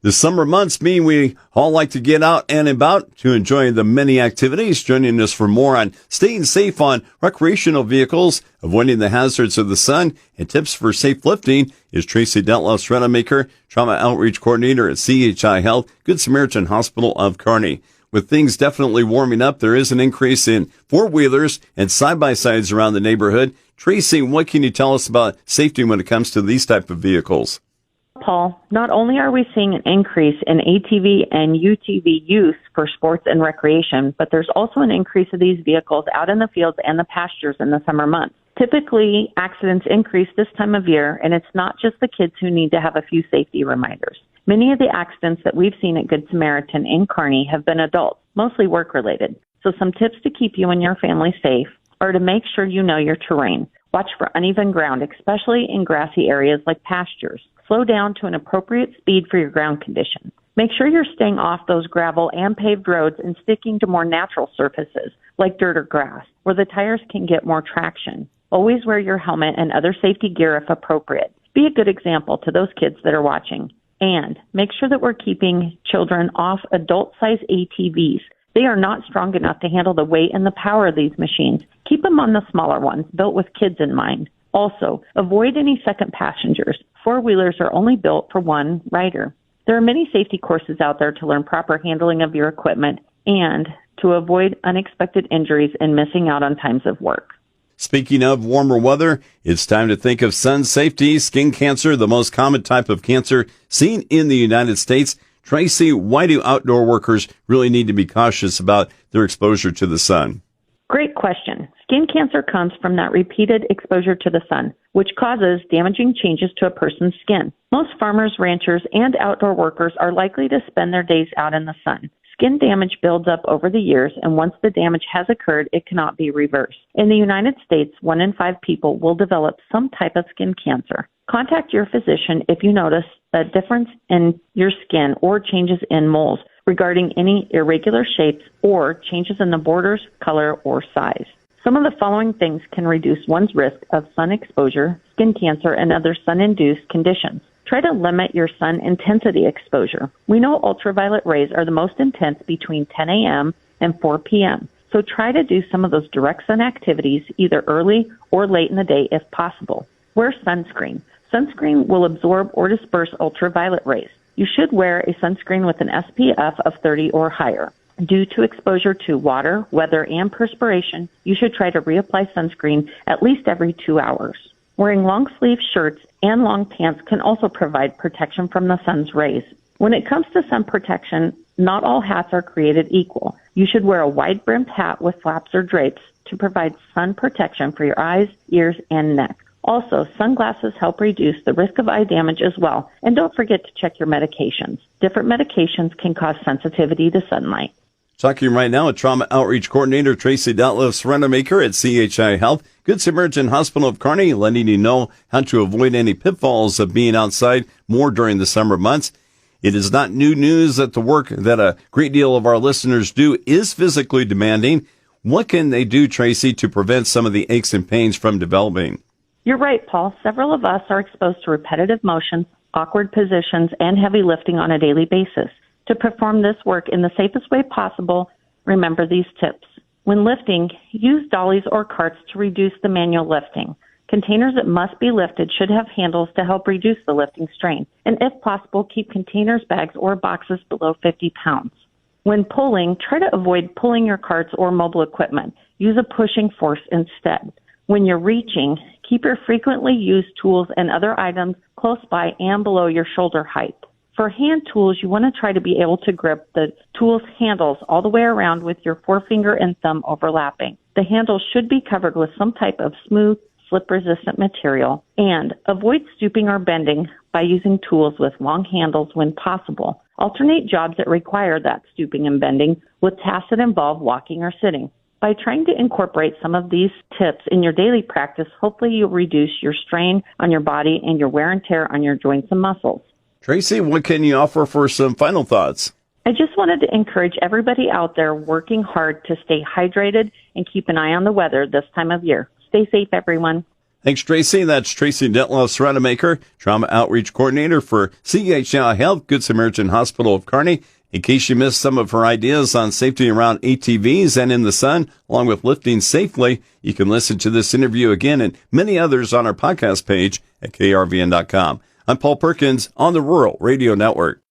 The summer months mean we all like to get out and about to enjoy the many activities. Joining us for more on staying safe on recreational vehicles, avoiding the hazards of the sun, and tips for safe lifting is Tracy Dethlefs-Rademacher, Trauma Outreach Coordinator at CHI Health, Good Samaritan Hospital of Kearney. With things definitely warming up, there is an increase in four-wheelers and side-by-sides around the neighborhood. Tracy, what can you tell us about safety when it comes to these type of vehicles? Paul, not only are we seeing an increase in ATV and UTV use for sports and recreation, but there's also an increase of these vehicles out in the fields and the pastures in the summer months. Typically, accidents increase this time of year, and it's not just the kids who need to have a few safety reminders. Many of the accidents that we've seen at Good Samaritan in Kearney have been adults, mostly work-related. So some tips to keep you and your family safe are to make sure you know your terrain. Watch for uneven ground, especially in grassy areas like pastures. Slow down to an appropriate speed for your ground conditions. Make sure you're staying off those gravel and paved roads and sticking to more natural surfaces like dirt or grass, where the tires can get more traction. Always wear your helmet and other safety gear if appropriate. Be a good example to those kids that are watching. And make sure that we're keeping children off adult-sized ATVs. They are not strong enough to handle the weight and the power of these machines. Keep them on the smaller ones, built with kids in mind. Also, avoid any second passengers. Four-wheelers are only built for one rider. There are many safety courses out there to learn proper handling of your equipment and to avoid unexpected injuries and missing out on times of work. Speaking of warmer weather, it's time to think of sun safety. Skin cancer, the most common type of cancer seen in the United States. Tracy, why do outdoor workers really need to be cautious about their exposure to the sun? Great question. Skin cancer comes from that repeated exposure to the sun, which causes damaging changes to a person's skin. Most farmers, ranchers, and outdoor workers are likely to spend their days out in the sun. Skin damage builds up over the years, and once the damage has occurred, it cannot be reversed. In the United States, 1 in 5 people will develop some type of skin cancer. Contact your physician if you notice a difference in your skin or changes in moles regarding any irregular shapes or changes in the borders, color, or size. Some of the following things can reduce one's risk of sun exposure, skin cancer, and other sun-induced conditions. Try to limit your sun intensity exposure. We know ultraviolet rays are the most intense between 10 a.m. and 4 p.m., so try to do some of those direct sun activities either early or late in the day if possible. Wear sunscreen. Sunscreen will absorb or disperse ultraviolet rays. You should wear a sunscreen with an SPF of 30 or higher. Due to exposure to water, weather, and perspiration, you should try to reapply sunscreen at least every 2 hours. Wearing long-sleeve shirts and long pants can also provide protection from the sun's rays. When it comes to sun protection, not all hats are created equal. You should wear a wide-brimmed hat with flaps or drapes to provide sun protection for your eyes, ears, and neck. Also, sunglasses help reduce the risk of eye damage as well. And don't forget to check your medications. Different medications can cause sensitivity to sunlight. Talking right now with Trauma Outreach Coordinator Tracy Dethlefs-Rademacher at CHI Health, Good Samaritan Hospital of Kearney, letting you know how to avoid any pitfalls of being outside more during the summer months. It is not new news that the work that a great deal of our listeners do is physically demanding. What can they do, Tracy, to prevent some of the aches and pains from developing? You're right, Paul. Several of us are exposed to repetitive motions, awkward positions, and heavy lifting on a daily basis. To perform this work in the safest way possible, remember these tips. When lifting, use dollies or carts to reduce the manual lifting. Containers that must be lifted should have handles to help reduce the lifting strain. And if possible, keep containers, bags, or boxes below 50 pounds. When pulling, try to avoid pulling your carts or mobile equipment. Use a pushing force instead. When you're reaching, keep your frequently used tools and other items close by and below your shoulder height. For hand tools, you want to try to be able to grip the tool's handles all the way around with your forefinger and thumb overlapping. The handles should be covered with some type of smooth, slip-resistant material. And avoid stooping or bending by using tools with long handles when possible. Alternate jobs that require that stooping and bending with tasks that involve walking or sitting. By trying to incorporate some of these tips in your daily practice, hopefully you'll reduce your strain on your body and your wear and tear on your joints and muscles. Tracy, what can you offer for some final thoughts? I just wanted to encourage everybody out there working hard to stay hydrated and keep an eye on the weather this time of year. Stay safe, everyone. Thanks, Tracy. That's Tracy Dethlefs-Rademacher, Trauma Outreach Coordinator for CHI Health, Good Samaritan Hospital of Kearney. In case you missed some of her ideas on safety around ATVs and in the sun, along with lifting safely, you can listen to this interview again and many others on our podcast page at krvn.com. I'm Paul Perkins on the Rural Radio Network.